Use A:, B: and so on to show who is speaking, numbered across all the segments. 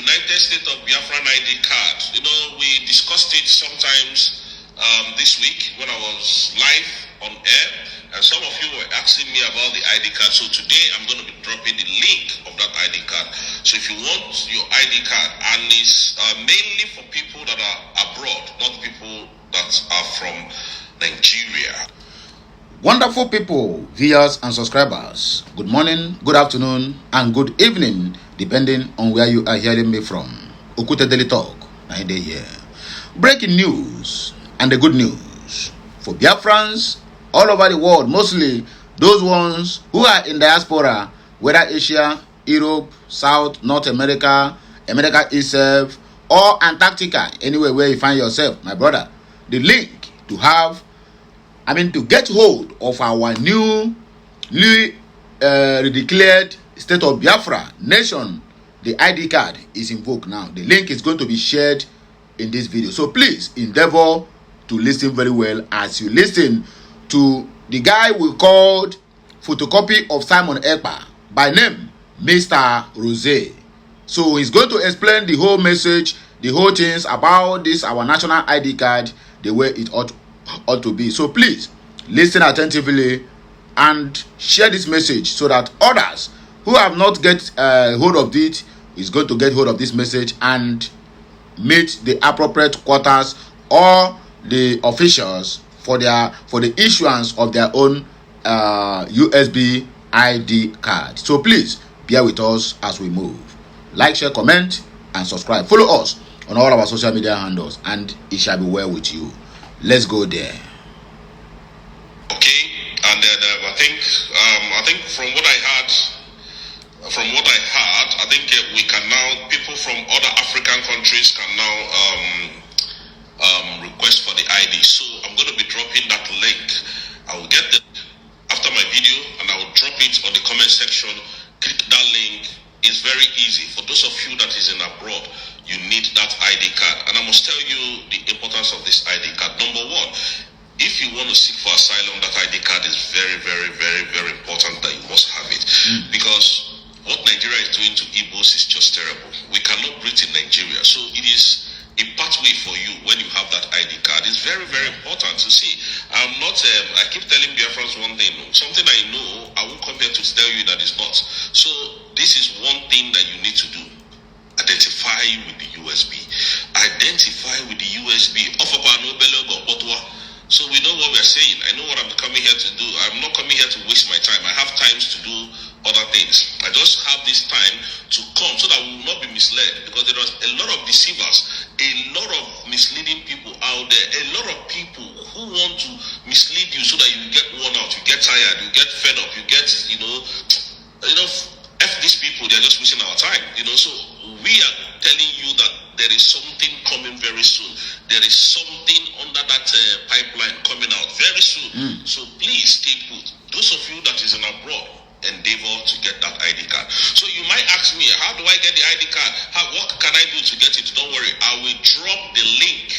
A: United States of Biafran ID card. You know, we discussed it sometimes this week when I was live on air, and some of you were asking me about the ID card. So today I'm going to be dropping the link of that ID card. So if you want your ID card, and it's mainly for people that are abroad, not people that are from Nigeria.
B: Wonderful people, viewers and subscribers, good morning, good afternoon, and good evening, depending on where you are hearing me from. Okute Daily Talk, 9 day here. Breaking news and the good news for Biafrans all over the world, mostly those ones who are in diaspora, whether Asia, Europe, South, North America, America itself, or Antarctica, anywhere where you find yourself, my brother. The link to get hold of our newly declared state of Biafra nation, the ID card is invoked now. The link is going to be shared in this video. So please endeavor to listen very well as you listen to the guy we called photocopy of Simon Ekpa, by name Mr. Rose. So he's going to explain the whole message, the whole things about this, our national ID card, the way it ought to be. So please listen attentively and share this message so that others who have not get hold of it is going to get hold of this message and meet the appropriate quarters or the officials for the issuance of their own USB ID card. So please bear with us as we move. Like, share, comment, and subscribe. Follow us on all our social media handles, and it shall be well with you. Let's go there.
A: Okay, and then I think from what I heard, I think we can now, people from other African countries can now request for the ID. So I'm going to be dropping that link. I will get it after my video, and I will drop it on the comment section. Click that link. It's very easy. For those of you that is in abroad, you need that ID card. And I must tell you the importance of this ID card. Number one, if you want to seek for asylum, that ID card is very, very, very, very important that you must have it. Because what Nigeria is doing to Igbos is just terrible. We cannot breathe in Nigeria. So it is a pathway for you when you have that ID card. It's very, very important to see. I'm not, I keep telling Biafrans one thing. Something I know, I won't come here to tell you that it's not. So this is one thing that you need to do. Identify with the USB. Identify with the USB. So we know what we're saying. I know what I'm coming here to do. I'm not coming here to waste my time. I have times to do other things. I just have this time to come so that we will not be misled, because there are a lot of deceivers, a lot of misleading people out there, a lot of people who want to mislead you so that you get worn out, you get tired, you get fed up, you get, F these people, they're just wasting our time, So we are telling you that there is something coming very soon. There is something under that pipeline coming out very soon. So please stay put. Those of you that is in abroad, endeavor to get that ID card. So you might ask me, how do I get the ID card? What can I do to get it? Don't worry, I will drop the link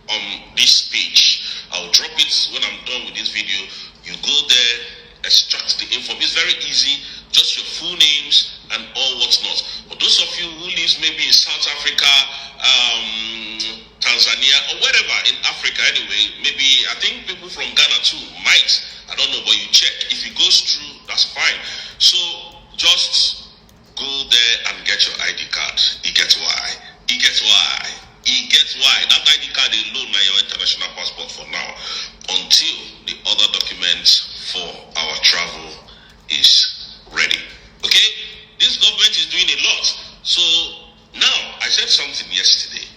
A: on this page. I'll drop it when I'm done with this video. You go there, extract the info. It's very easy, just your full names and all what's not. For those of you who lives maybe in South Africa, Tanzania, or wherever in Africa anyway, maybe I think people from Ghana too might. I don't know, but you check. If it goes through, that's fine. So just go there and get your ID card. It gets why. That ID card alone now your international passport for now, until the other documents for our travel is ready. Okay? This government is doing a lot. So now, I said something yesterday.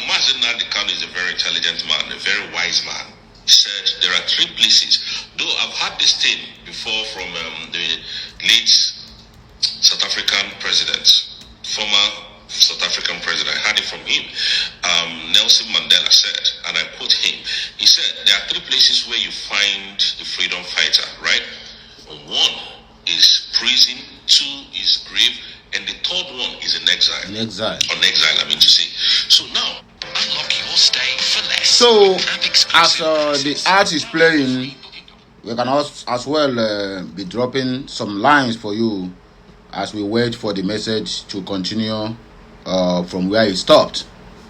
A: Mazen Nat'L is a very intelligent man, a very wise man. He said there are 3 places. Though I've had this thing before from the late South African president, former South African president. I heard it from him. Nelson Mandela said, and I quote him, he said there are 3 places where you find the freedom fighter, right? 1 is prison, 2 is grave, and the 3rd one is in exile.
B: In exile.
A: On exile, I mean to say. So now, unlock your stay for less.
B: So, as the art is playing, we can also as well be dropping some lines for you as we wait for the message to continue from where it stopped.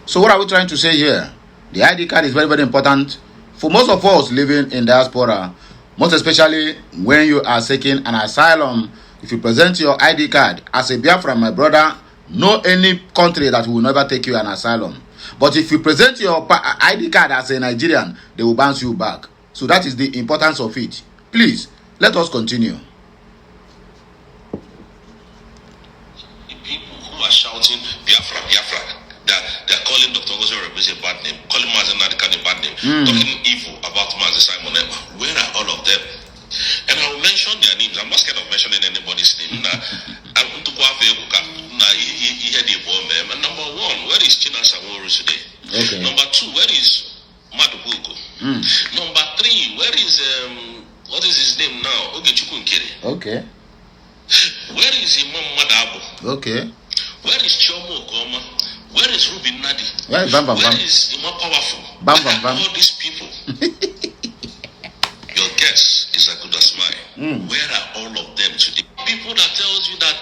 B: So what are we trying to say here? The ID card is very, very important for most of us living in diaspora, most especially when you are seeking an asylum. If you present your ID card as a Biafran, my brother, no any country that will never take you an asylum. But if you present your ID card as a Nigerian, they will bounce you back. So that is the importance of it. Please, let us continue.
A: The people who are shouting Biafra, Biafra, they're calling Dr. Ngozi a bad name, calling Mazi Nnamdi a bad name, talking evil about Mazi Simon Ekpa. Where are all of them? And I will mention their names. I'm not scared of mentioning anybody's name. And number one, where is China Samoru today? Okay. Number two, where is Madubuko? Number three, where is what is his name now? Ogechukwu Nkere. Okay. Where is Imam Madabo? Okay. Where is Chomo Okoma? Where is Ruben Nadi? Where is Imam Powerful? All these people. Your guess is as good as mine. Where are all of them today? People that tells you that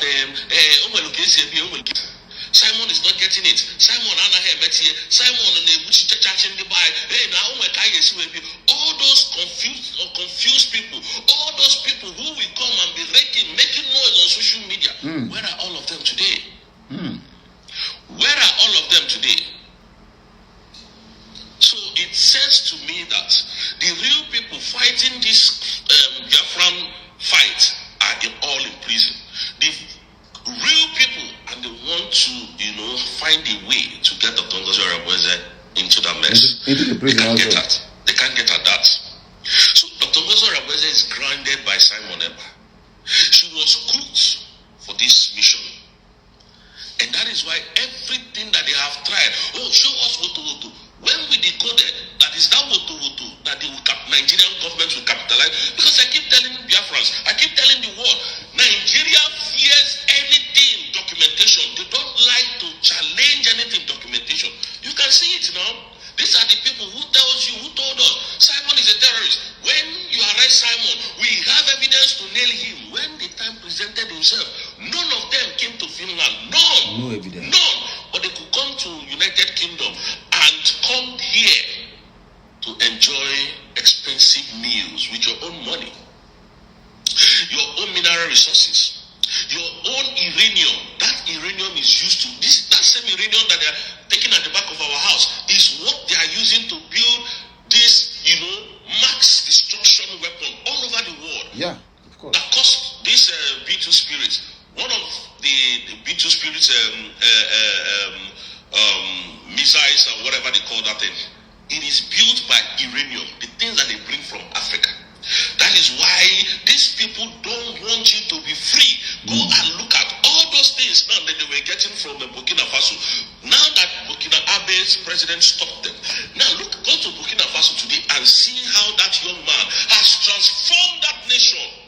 A: Simon is not getting it. Simon all those confused people, all those people who will come and be making noise on social media. Where are all of them today? Where are all of them today? So it says to me that the real people fighting this Biafran fight are all in prison. The real people, and they want to, find a way to get Dr. Ngozi into that mess. Into the prison they can't get at that. So Dr. Ngozi is grounded by Simon Ekpa. She was cooked for this mission. And that is why everything that they have tried, show us Woto. When we decoded that is that Woto that the Nigerian government will capitalize, because I keep telling Biafrans, I keep telling the world, Nigeria fears anything documentation. They don't like to challenge anything documentation. You can see it now. These are the people who told us Simon is a terrorist. When you arrest Simon, we have evidence to nail him. When the time presented himself, none of them came to Finland. None. No evidence. None. But they could come to United Kingdom and come here to enjoy expensive meals with your own money, your own mineral resources, your own uranium. That uranium is used to that same uranium that they are taking at the back of our house is what they are using to build this, mass destruction weapon all over the world. Yeah, of course. That cost this B2 Spirit, one of the B2 Spirits missiles or whatever they call that thing. It is built by uranium, the things that they bring from Africa. That is why these people don't want you to be free. Go and look at all those things now that they were getting from Burkina Faso. Now that Burkina Faso's president stopped them. Now go to Burkina Faso today and see how that young man has transformed that nation.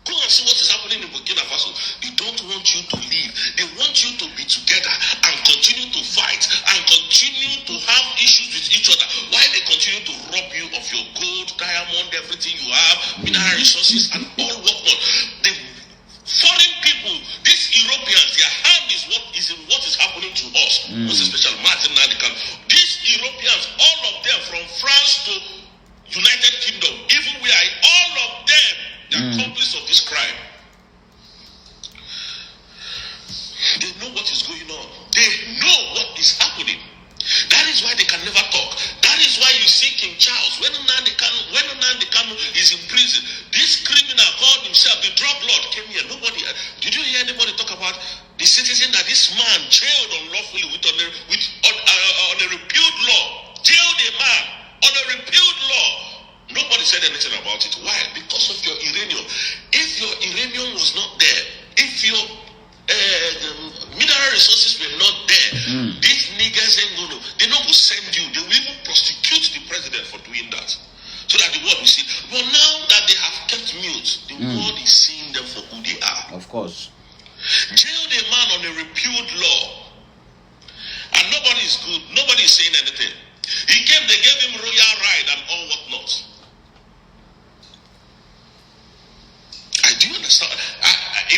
A: Go and see what is happening in Burkina Faso. They don't want you to leave. They want you to be together and continue to fight and continue to have issues with each other. Why they continue to rob you of your gold, diamond, everything you have, mineral resources and all whatnot. The foreign people, these Europeans, their hand is what is happening to us. Most especially Mazi Nnamdi. These Europeans, all of them from France to United Kingdom, even we are all of them the accomplice of this crime. They know what is going on. They know what is happening. That is why they can never talk. That is why you see King Charles, when Nnamdi Kanu is in prison, this criminal called himself the drug lord came here. Nobody, did you hear anybody talk about the citizen that this man jailed unlawfully on a repealed law? Jailed a man on a repealed law. Nobody said anything about it. Why? Because of your uranium. If your uranium was not there, if your mineral resources were not there, these niggas ain't they not go send you. They will even prosecute the president for doing that. So that the world will see. But now that they have kept mute, the world is seeing them for who they are. Of course. Jailed a man on a repealed law. And nobody is good. Nobody is saying anything. He came, they gave him royal ride and all whatnot. I do understand. I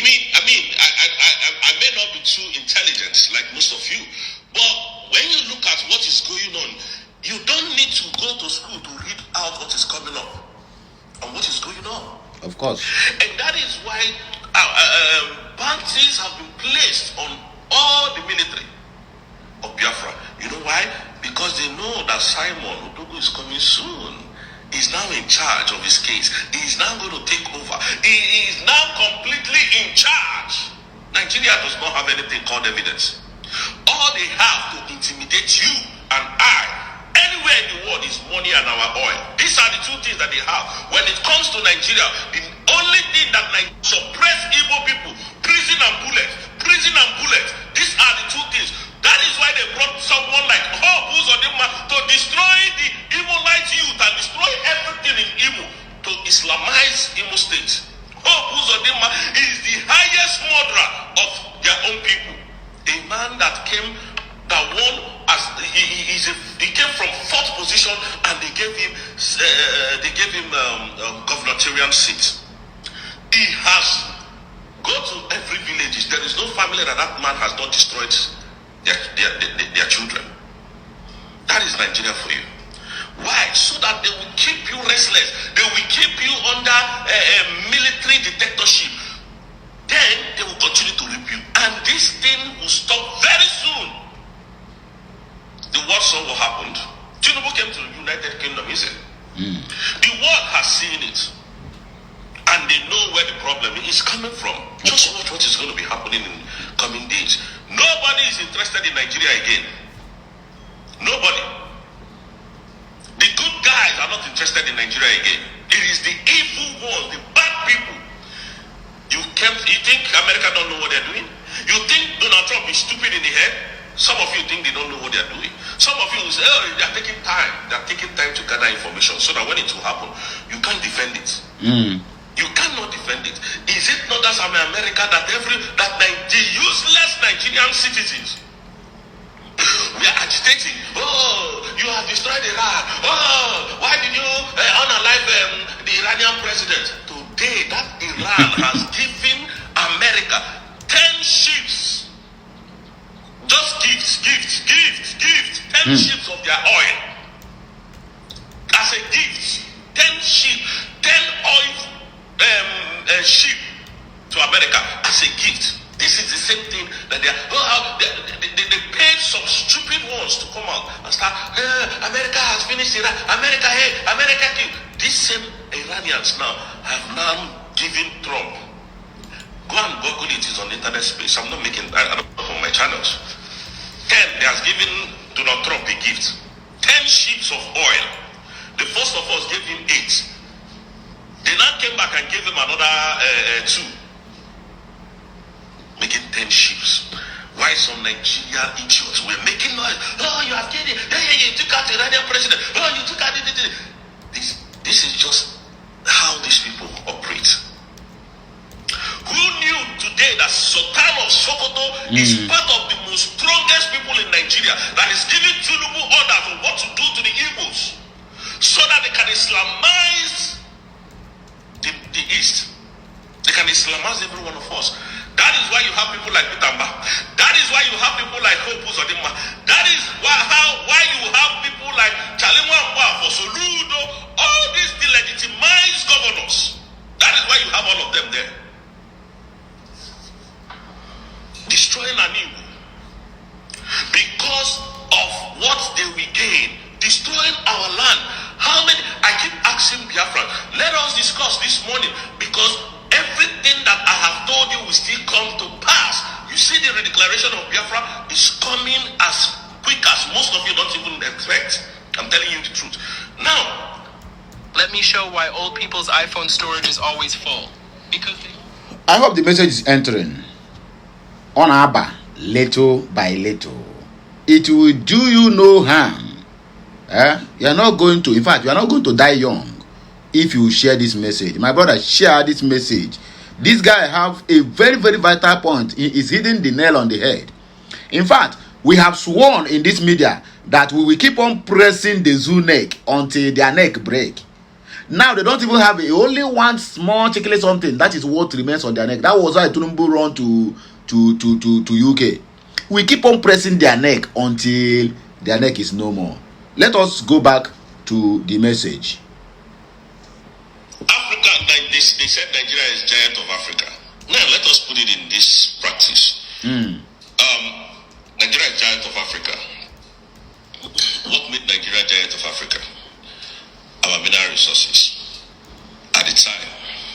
A: may not be too intelligent like most of you, but when you look at what is going on, you don't need to go to school to read out what is coming up and what is going on.
B: Of course.
A: And that is why bounties have been placed on all the military of Biafra. You know why? Because they know that Simon Odogo is coming soon. He's now in charge of his case. He's now going to take over. He is now completely in charge. Nigeria does not have anything called evidence. All they have to intimidate you and I, anywhere in the world, is money and our oil. These are the two things that they have. When it comes to Nigeria, the only thing that suppress Igbo people, prison and bullets. These are the two things. That is why they brought someone like Hope Uzodinma to destroy the Igbo-light youth and destroy everything in Imo, to Islamize Imo State. Hope Uzodinma is the highest murderer of their own people. A man that came, that won as he came from 4th position, and they gave him gubernatorial seat. He has go to every village. There is no family that man has not destroyed their children. That is Nigeria for you. Why? So that they will keep you restless. They will keep you under military dictatorship. Then they will continue to rape you. And this thing will stop very soon. The world saw what happened. Tinubu came to the United Kingdom, he said. The world has seen it. And they know where the problem is coming from. Just watch what is going to be happening in coming days. Nobody is interested in Nigeria again. Nobody. The good guys are not interested in Nigeria again. It is the evil ones, the bad people. You think America don't know what they're doing? You think Donald Trump is stupid in the head? Some of you think they don't know what they're doing. Some of you will say, oh, they're taking time. They're taking time to gather information so that when it will happen, you can't defend it. You cannot defend it. Is it not as America that the useless Nigerian citizens, we are agitating? Oh, you have destroyed Iran. Oh, why did you unalive the Iranian president? Today, that Iran has given America 10 ships. Just gifts. 10 ships of their oil. As a gift. 10 ships. 10 oil ship to America as a gift. This is the same thing that they paid some stupid ones to come out and start, America has finished Iran, America, hey, America give. These same Iranians now have now given Trump. Go and Google it, it's on the internet space. I'm not making, I don't know on my channels. 10, they has given Donald Trump a gift. 10 ships of oil. The first of us gave him 8. They now came back and gave him another 2. Making 10 ships. Why some Nigerian idiots were making noise? Oh, you have killed it. Hey, you took out the Iranian president. Oh, you took out it. This is just how these people operate. Who knew today that Sultan of Sokoto is part of the most strongest people in Nigeria that is giving Tinubu orders on what to do to the Igbos so that they can Islamize the East. They can Islamize every one of us. That is why you have people like Pitamba. That is why you have people like Hope Uzodinma. That is why you have people like Chalimwamba for Soludo. All these delegitimized governors. That is why you have all of them there. Destroying an evil. Because of what they will gain. Destroying our land. How many? I keep asking Biafra. Let us discuss this morning because everything that I have told you will still come to pass. You see, the declaration of Biafra is coming as quick as most of you don't even expect. I'm telling you the truth. Now,
C: let me show why old people's iPhone storage is always full. Because
B: I hope the message is entering. On Abba, little by little, it will do you no harm. You are not going to, in fact, you are not going to die young if you share this message. My brother, share this message. This guy have a very, very vital point. He is hitting the nail on the head. In fact, we have sworn in this media that we will keep on pressing the zoo neck until their neck break. Now they don't even have it. Only one small chicken something. That is what remains on their neck. That was why Tunumbu run to UK. We keep on pressing their neck until their neck is no more. Let us go back to the message.
A: Africa, they said Nigeria is giant of Africa. Now let us put it in this practice. Nigeria is giant of Africa. What made Nigeria giant of Africa? Our mineral resources. At the time,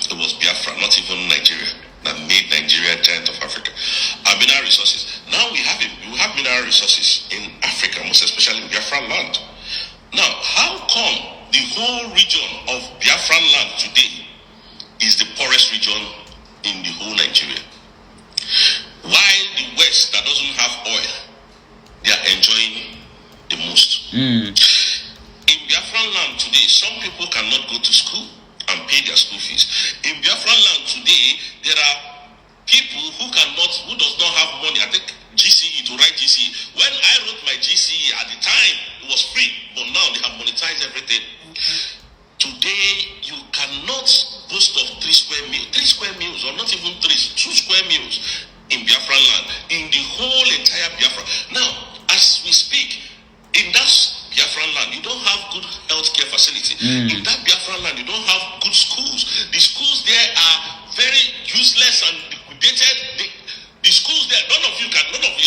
A: it was Biafra, not even Nigeria, that made Nigeria giant of Africa. Our mineral resources. Now we have mineral resources in Africa, most especially in Biafra land. Now, how come the whole region of Biafran land today is the poorest region in the whole Nigeria? While the West that doesn't have oil, they are enjoying the most. In Biafran land today, some people cannot go to school and pay their school fees. In Biafran land today, there are people who does not have money. I think GCE, to write GCE. When I wrote my GCE at the time, it was free, but now they have monetized everything. Today, you cannot boast of 3 square meals, or not even 2 square meals in Biafran land, in the whole entire Biafra. Now, as we speak, in that Biafran land, you don't have good healthcare facility. In that Biafran land, you don't have good schools. The schools there are very useless and liquidated. The schools there, none of your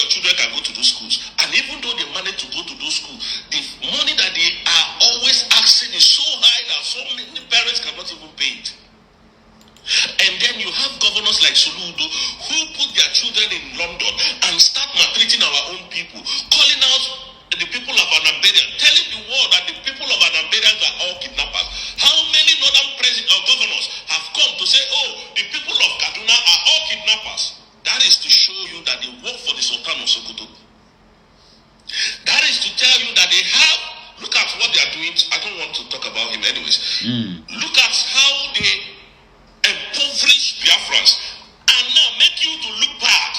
A: children can go to those schools. And even though they manage to go to those schools, the money that they are always asking is so high that so many parents cannot even pay it. And then you have governors like Soludo who put their children in London and start maltreating our own people, calling out the people of Anambra, telling the world that the people of Anambra are all kidnappers. How many northern presidents or governors have come to say, oh, the people of Kaduna are all kidnappers? That is to show you that they work for the Sultan of Sokoto. That is to tell you that they have, look at what they are doing. I don't want to talk about him anyways. Look at how they impoverish Biafrans and now make you to look bad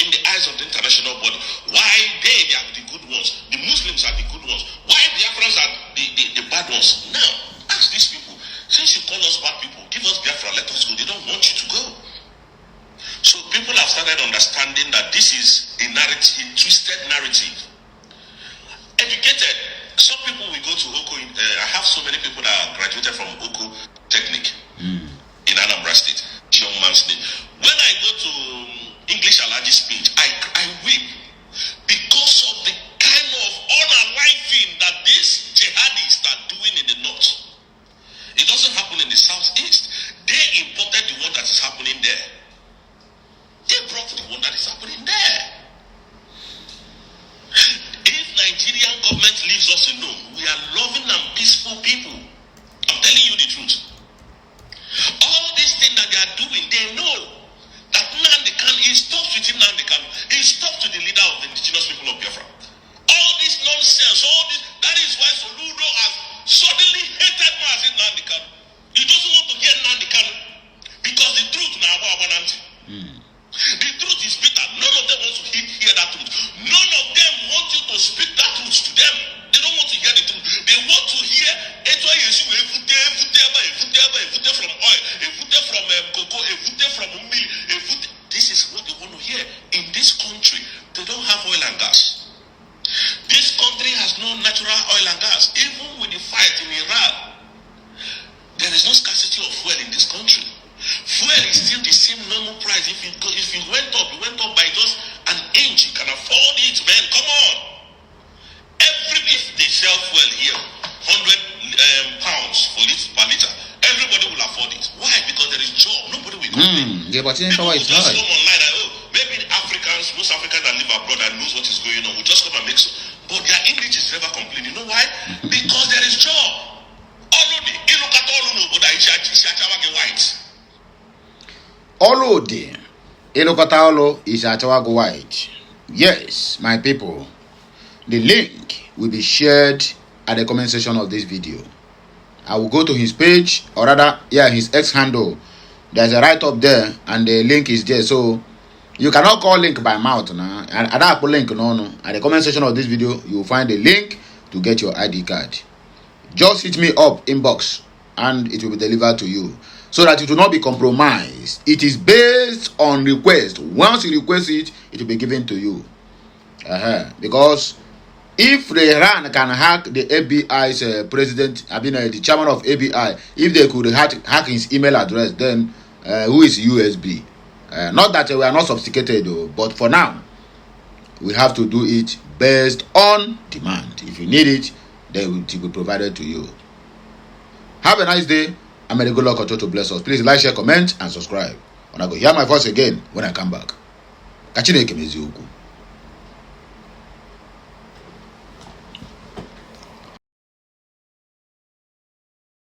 A: in the eyes of the international body. Why they are the good ones, the Muslims are the good ones, why Biafrans are the bad ones. Now, ask these people, since you call us bad people, give us Biafra, let us go. They don't want you to go. So people have started understanding that this is a narrative, a twisted narrative. Educated, some people will go to Oko. I have so many people that graduated from Oko Technic in Anambra State. Young man's name. When I go to English Alaji speech, I weep because of the kind of unaliving that these jihadists are doing in the north. It doesn't happen in the southeast. They imported the one that is happening there. They brought the one that is happening there. If Nigerian government leaves us alone, we are loving and peaceful people. I'm telling you the truth. All these things that they are doing, they know that Nnamdi Kanu, he stops with him, Nnamdi Kanu. He stops to the leader of the indigenous people of Biafra. All this nonsense, that is why Soludo has suddenly hated Nnamdi Kanu. He doesn't want to hear Nnamdi Kanu because the truth now about Abananti. The truth is bitter. None of them want to hear that truth. None of them want you to speak that truth to them. They don't want to hear the truth. They want to hear from oil, from cocoa, from milk. This is what they want to hear. In this country, they don't have oil and gas. This country has no natural oil and gas. Even with the fight in Iran, there is no scarcity of fuel in this country. Fuel is still the same normal price. If you went up, you went up by just an inch. You can afford it, man. Come on. If they sell fuel here, 100 pounds for per liter, everybody will afford it. Why? Because there is job. Nobody will complain.
B: Yeah, but
A: people will just come online and, maybe Africans, most Africans that live abroad and knows what is going on, will just come and make some. But their English is never complaining. You know why? Because there is job.
B: Olodi Elokataolo is Achawago White. Yes, my people. The link will be shared at the comment section of this video. I will go to his page, or rather, his X handle. There's a write-up there, and the link is there. So you cannot call link by mouth now. And I don't put link no. At the comment section of this video, you will find a link to get your ID card. Just hit me up inbox and it will be delivered to you, so that it will not be compromised. It is based on request. Once you request it, it will be given to you. Because if Iran can hack the ABI's president, the chairman of ABI, if they could hack his email address, then who is USB? Not that we are not sophisticated though, but for now, we have to do it based on demand. If you need it, then it will be provided to you. Have a nice day, and may the good Lord continue to bless us. Please like, share, comment, and subscribe. When I go hear my voice again when I come back. Kachineke meziokwu.